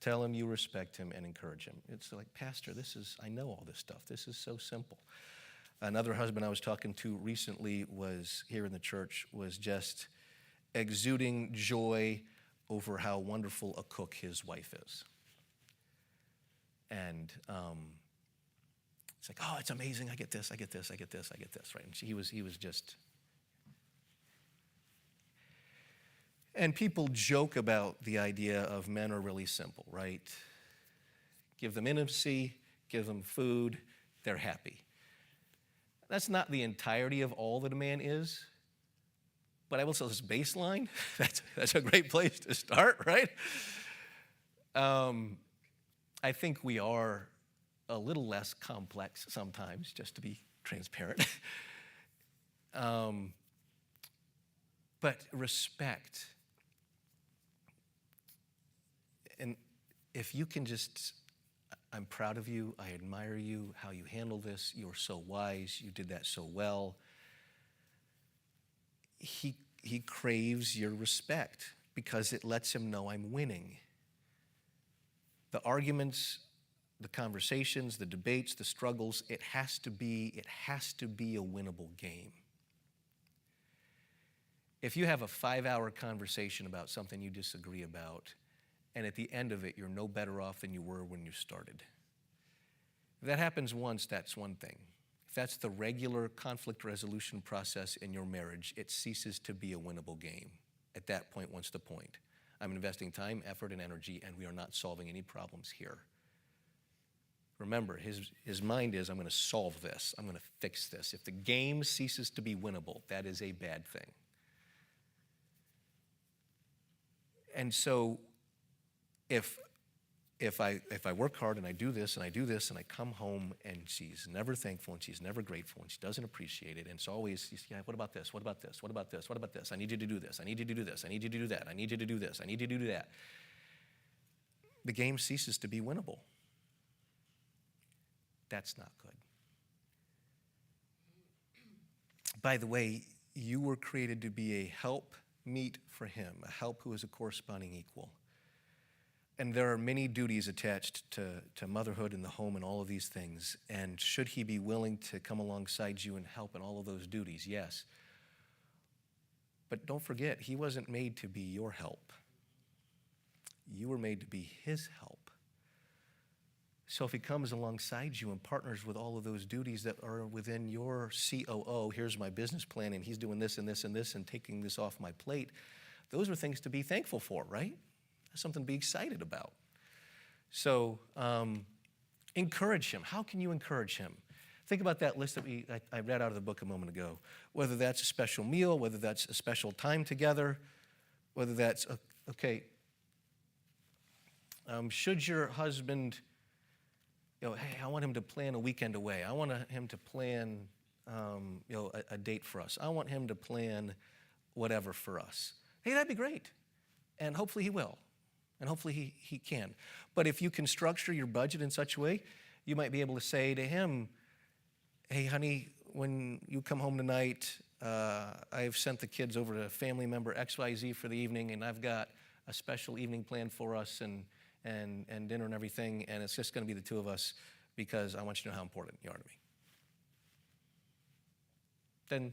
Tell him you respect him and encourage him. It's like, Pastor, I know all this stuff. This is so simple. Another husband I was talking to recently was here in the church, was just exuding joy over how wonderful a cook his wife is. And it's like, oh, it's amazing. I get this, right? And he was just. And people joke about the idea of men are really simple, right? Give them intimacy, give them food, they're happy. That's not the entirety of all that a man is, but I will say this baseline, that's a great place to start, right? I think we are a little less complex sometimes, just to be transparent. But respect. And if you can just, I'm proud of you, I admire you, how you handle this, you're so wise, you did that so well. He craves your respect because it lets him know I'm winning. The arguments, the conversations, the debates, the struggles, it has to be a winnable game. If you have a 5-hour conversation about something you disagree about, and at the end of it, you're no better off than you were when you started. If that happens once, that's one thing. If that's the regular conflict resolution process in your marriage, it ceases to be a winnable game. At that point, what's the point? I'm investing time, effort, and energy, and we are not solving any problems here. Remember, his mind is, I'm going to solve this. I'm going to fix this. If the game ceases to be winnable, that is a bad thing. And so, if I work hard and I do this and I do this and I come home and she's never thankful and she's never grateful and she doesn't appreciate it, and it's always, yeah, what about this? What about this? What about this? What about this? I need you to do this. I need you to do this. I need you to do that. I need you to do this. I need you to do that. The game ceases to be winnable. That's not good. By the way, you were created to be a help meet for him, a help who is a corresponding equal. And there are many duties attached to motherhood and the home and all of these things. And should he be willing to come alongside you and help in all of those duties? Yes. But don't forget, he wasn't made to be your help. You were made to be his help. So if he comes alongside you and partners with all of those duties that are within your COO, here's my business plan, and he's doing this and this and this and taking this off my plate, those are things to be thankful for, right? That's something to be excited about. So encourage him. How can you encourage him? Think about that list that I read out of the book a moment ago. Whether that's a special meal, whether that's a special time together, whether that's, should your husband, hey, I want him to plan a weekend away. I want him to plan, a date for us. I want him to plan whatever for us. Hey, that'd be great. And hopefully he will. And hopefully he can. But if you can structure your budget in such a way, you might be able to say to him, hey, honey, when you come home tonight, I've sent the kids over to family member XYZ for the evening, and I've got a special evening planned for us and dinner and everything, and it's just going to be the two of us because I want you to know how important you are to me.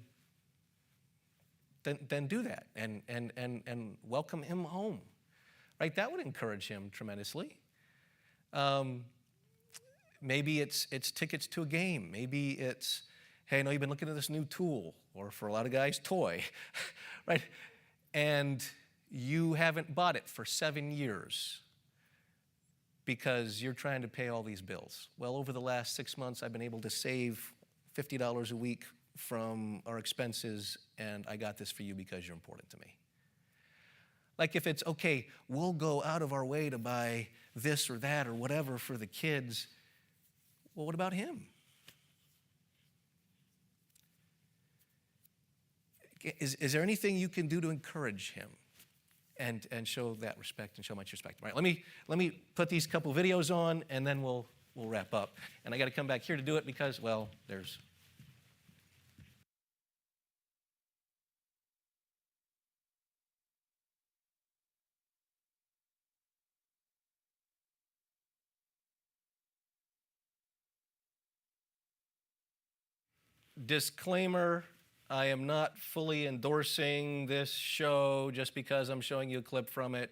Then do that and welcome him home. Right? That would encourage him tremendously. Maybe it's tickets to a game. Maybe it's, hey, I know you've been looking at this new tool, or for a lot of guys, toy, right? And you haven't bought it for 7 years because you're trying to pay all these bills. Well, over the last 6 months, I've been able to save $50 a week from our expenses, and I got this for you because you're important to me. Like if it's, okay, we'll go out of our way to buy this or that or whatever for the kids, well, what about him? Is there anything you can do to encourage him and show that respect and show much respect? All right, let me put these couple videos on, and then we'll wrap up. And I got to come back here to do it because, well, there's disclaimer, I am not fully endorsing this show just because I'm showing you a clip from it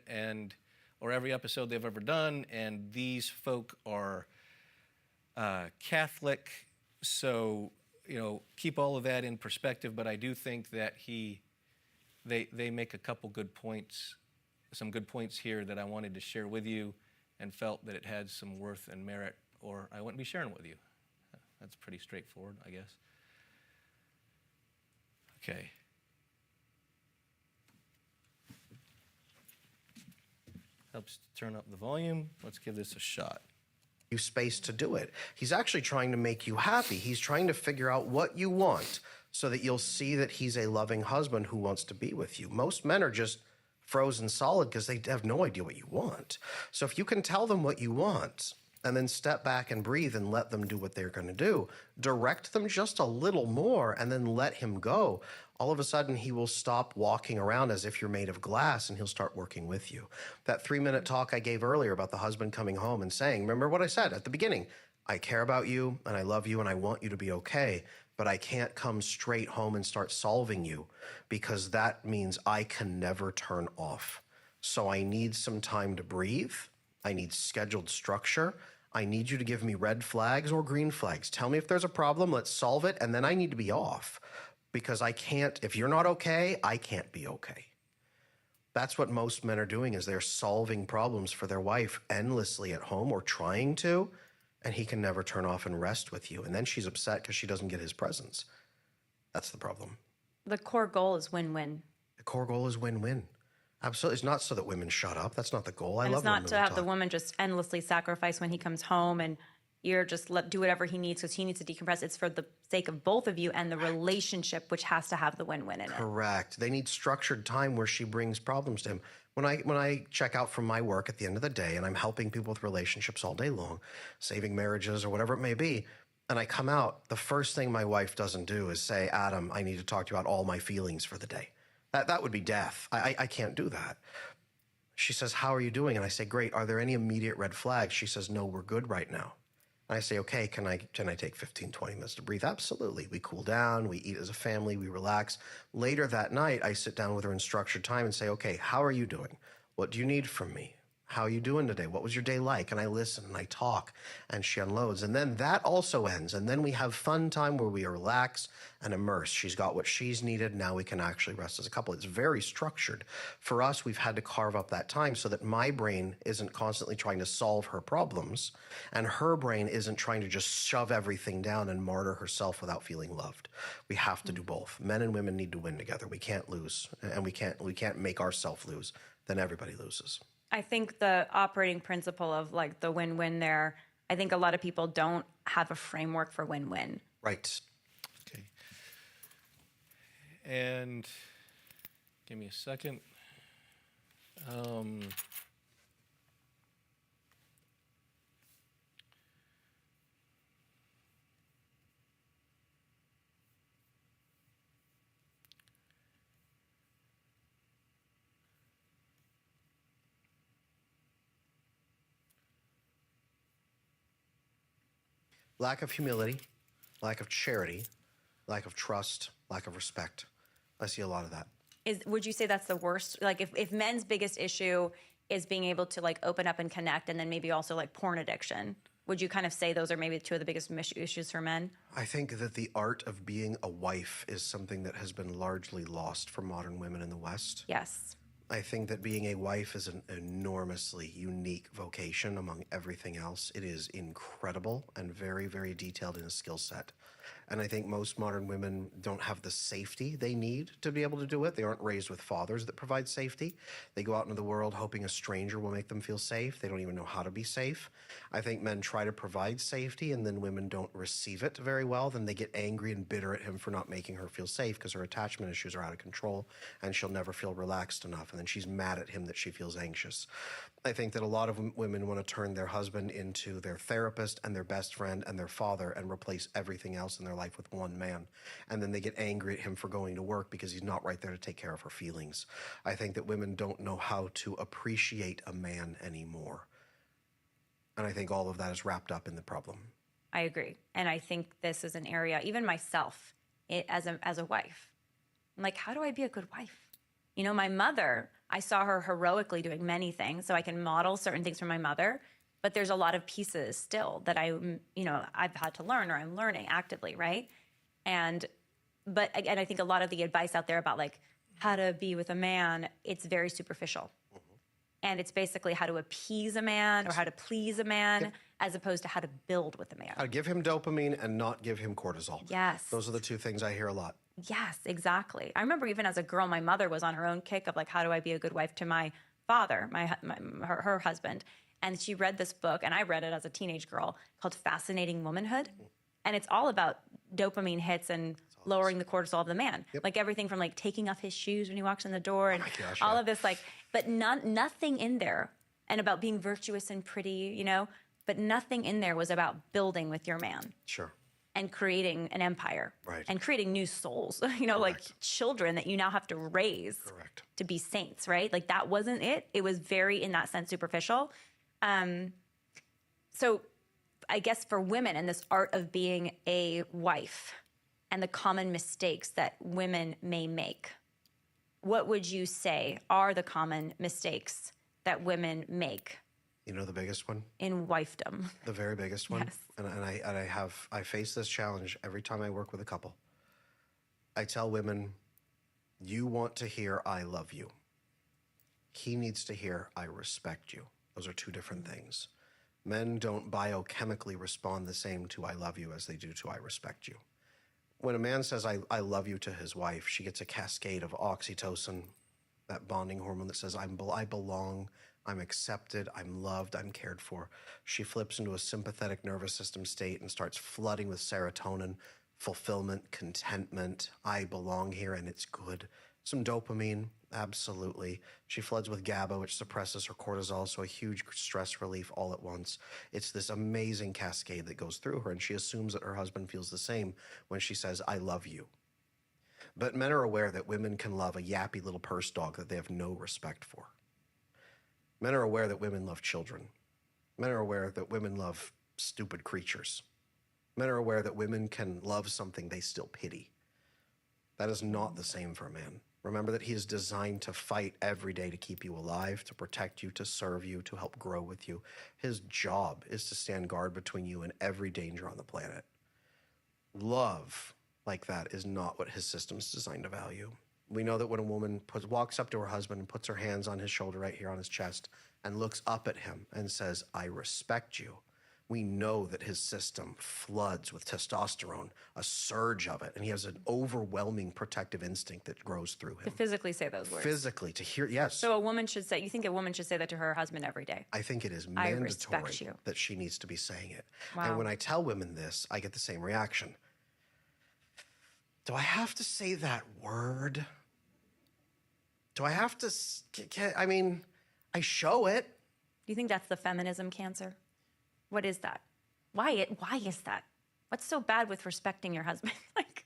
or every episode they've ever done, and these folk are Catholic, so keep all of that in perspective. But I do think that they make a couple good points, some good points here that I wanted to share with you, and felt that it had some worth and merit, or I wouldn't be sharing it with you. That's pretty straightforward, I guess. Okay. Helps to turn up the volume. Let's give this a shot. You space to do it. He's actually trying to make you happy. He's trying to figure out what you want so that you'll see that he's a loving husband who wants to be with you. Most men are just frozen solid because they have no idea what you want. So if you can tell them what you want and then step back and breathe and let them do what they're going to do, direct them just a little more and then let him go, all of a sudden he will stop walking around as if you're made of glass and he'll start working with you. That 3-minute talk I gave earlier about the husband coming home and saying, remember what I said at the beginning, I care about you and I love you and I want you to be okay, but I can't come straight home and start solving you because that means I can never turn off. So I need some time to breathe. I need scheduled structure. I need you to give me red flags or green flags. Tell me if there's a problem, let's solve it, and then I need to be off because I can't, if you're not okay, I can't be okay. That's what most men are doing is they're solving problems for their wife endlessly at home or trying to, and he can never turn off and rest with you. And then she's upset because she doesn't get his presence. That's the problem. The core goal is win-win. The core goal is win-win. Absolutely. It's not so that women shut up. That's not the goal. I And love it's not when to women have the talk. woman just endlessly sacrifice when he comes home and you're just do whatever he needs because he needs to decompress. It's for the sake of both of you and the relationship, which has to have the win-win in it. Correct. They need structured time where she brings problems to him. When I check out from my work at the end of the day and I'm helping people with relationships all day long, saving marriages or whatever it may be, and I come out, the first thing my wife doesn't do is say, Adam, I need to talk to you about all my feelings for the day. That would be death. I can't do that. She says, how are you doing? And I say, great. Are there any immediate red flags? She says, no, we're good right now. And I say, okay, can I take 15, 20 minutes to breathe? Absolutely. We cool down, we eat as a family, we relax. Later that night, I sit down with her in structured time and say, okay, how are you doing? What do you need from me? How are you doing today? What was your day like? And I listen and I talk and she unloads. And then that also ends. And then we have fun time where we relax and immerse. She's got what she's needed. Now we can actually rest as a couple. It's very structured. For us, we've had to carve up that time so that my brain isn't constantly trying to solve her problems and her brain isn't trying to just shove everything down and martyr herself without feeling loved. We have to do both. Men and women need to win together. We can't lose and we can't make ourselves lose. Then everybody loses. I think the operating principle of like the win-win there, I think a lot of people don't have a framework for win-win. Right. Okay. And give me a second. Lack of humility, lack of charity, lack of trust, lack of respect. I see a lot of that. Would you say that's the worst? Like if men's biggest issue is being able to like open up and connect and then maybe also like porn addiction, would you kind of say those are maybe two of the biggest issues for men? I think that the art of being a wife is something that has been largely lost for modern women in the West. Yes. I think that being a wife is an enormously unique vocation among everything else. It is incredible and very, very detailed in a skill set. And I think most modern women don't have the safety they need to be able to do it. They aren't raised with fathers that provide safety. They go out into the world hoping a stranger will make them feel safe. They don't even know how to be safe. I think men try to provide safety and then women don't receive it very well. Then they get angry and bitter at him for not making her feel safe because her attachment issues are out of control and she'll never feel relaxed enough. And then she's mad at him that she feels anxious. I think that a lot of women want to turn their husband into their therapist and their best friend and their father and replace everything else in their life with one man. And then they get angry at him for going to work because he's not right there to take care of her feelings. I think that women don't know how to appreciate a man anymore. And I think all of that is wrapped up in the problem. I agree. And I think this is an area, even myself, as a wife, I'm like, how do I be a good wife? You know, my mother, I saw her heroically doing many things, so I can model certain things from my mother. But there's a lot of pieces still that I've had to learn, or I'm learning actively, right? But again, I think a lot of the advice out there about like how to be with a man, it's very superficial. And it's basically how to appease a man or how to please a man, as opposed to how to build with a man. How to give him dopamine and not give him cortisol. Yes. Those are the two things I hear a lot. Yes, exactly. I remember even as a girl, my mother was on her own kick of like, how do I be a good wife to my father, her husband. And she read this book, and I read it as a teenage girl, called Fascinating Womanhood. And it's all about dopamine hits and lowering the cortisol of the man. Yep. Like everything from like taking off his shoes when he walks in the door and gosh, all yeah. of this, like, but nothing in there, and about being virtuous and pretty, you know, but nothing in there was about building with your man Sure. and creating an empire. Right. And creating new souls, you know, like children that you now have to raise Correct. to be saints, right? Like that wasn't it. It was very, in that sense, superficial. So I guess for women and this art of being a wife and the common mistakes that women may make, what would you say are the common mistakes that women make You know the biggest one? in wifedom? The very biggest one? Yes. And I face this challenge every time I work with a couple. I tell women, you want to hear I love you. He needs to hear I respect you. Those are two different things. Men don't biochemically respond the same to I love you as they do to I respect you. When a man says I love you to his wife, she gets a cascade of oxytocin, that bonding hormone that says I belong, I'm accepted, I'm loved, I'm cared for. She flips into a sympathetic nervous system state and starts flooding with serotonin, fulfillment, contentment. I belong here and it's good. Some dopamine, absolutely. She floods with GABA, which suppresses her cortisol, so a huge stress relief all at once. It's this amazing cascade that goes through her, and she assumes that her husband feels the same when she says, I love you. But men are aware that women can love a yappy little purse dog that they have no respect for. Men are aware that women love children. Men are aware that women love stupid creatures. Men are aware that women can love something they still pity. That is not the same for a man. Remember that he is designed to fight every day to keep you alive, to protect you, to serve you, to help grow with you. His job is to stand guard between you and every danger on the planet. Love like that is not what his system is designed to value. We know that when a woman walks up to her husband and puts her hands on his shoulder right here on his chest and looks up at him and says, I respect you, we know that his system floods with testosterone, a surge of it, and he has an overwhelming protective instinct that grows through To him. physically say those words. Physically, to hear, yes. So a woman should say, you think a woman should say that to her husband every day? I think it is I mandatory respect you. that she needs to be saying it. Wow. And when I tell women this, I get the same reaction. Do I have to say that word? Do I have to, I mean, I show it. Do you think that's the feminism cancer? What is that? Why is that? What's so bad with respecting your husband? Like,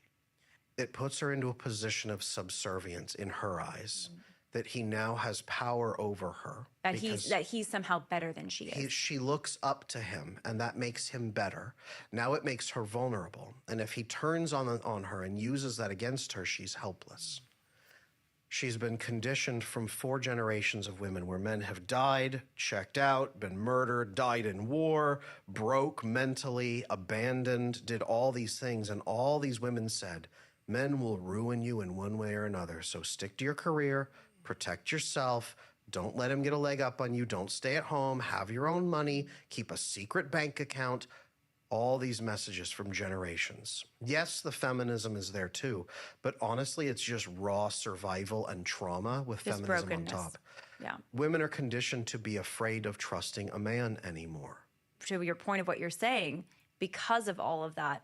It puts her into a position of subservience in her eyes, that he now has power over her. that because he's somehow better than she is. she looks up to him, and that makes him better. Now it makes her vulnerable. And if he turns on her and uses that against her, she's helpless. She's been conditioned from 4 generations of women where men have died, checked out, been murdered, died in war, broke mentally, abandoned, did all these things. And all these women said, men will ruin you in one way or another. So stick to your career, protect yourself, don't let him get a leg up on you, don't stay at home, have your own money, keep a secret bank account. All these messages from generations. Yes, the feminism is there too, but honestly, it's just raw survival and trauma with Just feminism brokenness. on top. Yeah. Women are conditioned to be afraid of trusting a man anymore. To your point of what you're saying, because of all of that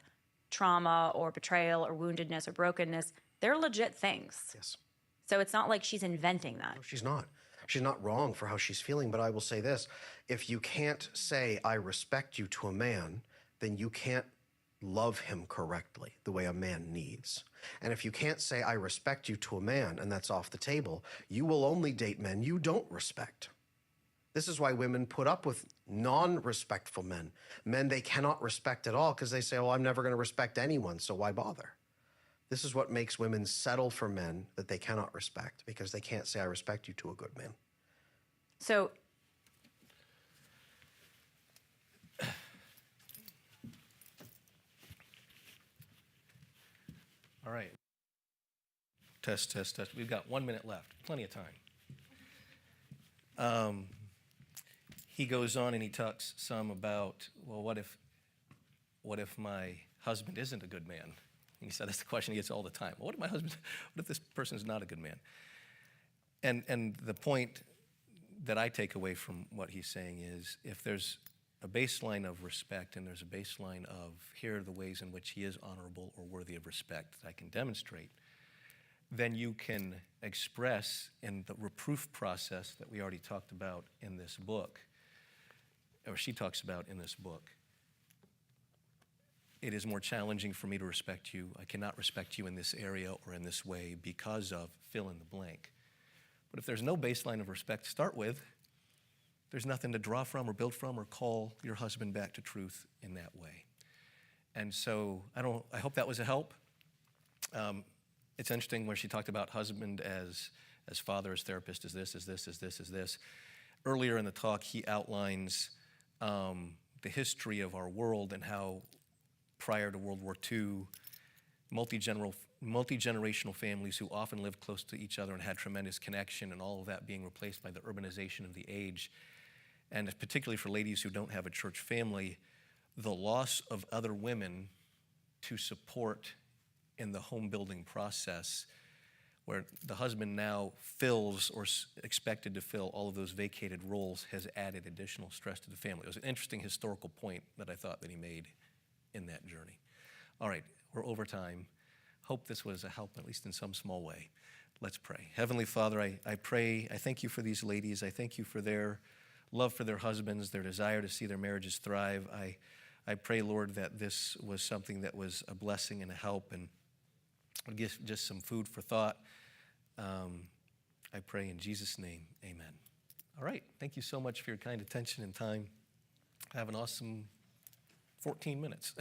trauma or betrayal or woundedness or brokenness, they're legit things. Yes. So it's not like she's inventing that. No, she's not. She's not wrong for how she's feeling, but I will say this. If you can't say, I respect you to a man, then you can't love him correctly the way a man needs. And if you can't say, I respect you to a man, and that's off the table, you will only date men you don't respect. This is why women put up with non-respectful men, men they cannot respect at all, because they say, oh, I'm never going to respect anyone, so why bother? This is what makes women settle for men that they cannot respect, because they can't say, I respect you to a good man. So All right. Test, test, test. We've got 1 minute left. Plenty of time. He goes on and he talks some about, well, what if my husband isn't a good man? And he said that's the question he gets all the time. Well, what if this person is not a good man? And the point that I take away from what he's saying is, if there's a baseline of respect and there's a baseline of here are the ways in which he is honorable or worthy of respect that I can demonstrate, then you can express in the reproof process that we already talked about in this book, or she talks about in this book. It is more challenging for me to respect you. I cannot respect you in this area or in this way because of fill in the blank. But if there's no baseline of respect to start with, there's nothing to draw from or build from or call your husband back to truth in that way. And so I hope that was a help. It's interesting where she talked about husband as father, as therapist, as this, as this, as this, as this. Earlier in the talk, he outlines the history of our world and how prior to World War II, multi-generational families who often lived close to each other and had tremendous connection, and all of that being replaced by the urbanization of the age. And particularly for ladies who don't have a church family, the loss of other women to support in the home building process, where the husband now fills or expected to fill all of those vacated roles, has added additional stress to the family. It was an interesting historical point that I thought that he made in that journey. All right, we're over time. Hope this was a help, at least in some small way. Let's pray. Heavenly Father, I pray, I thank you for these ladies. I thank you for their love for their husbands, their desire to see their marriages thrive. I pray, Lord, that this was something that was a blessing and a help and would give just some food for thought. I pray in Jesus' name, amen. All right, thank you so much for your kind attention and time. Have an awesome 14 minutes.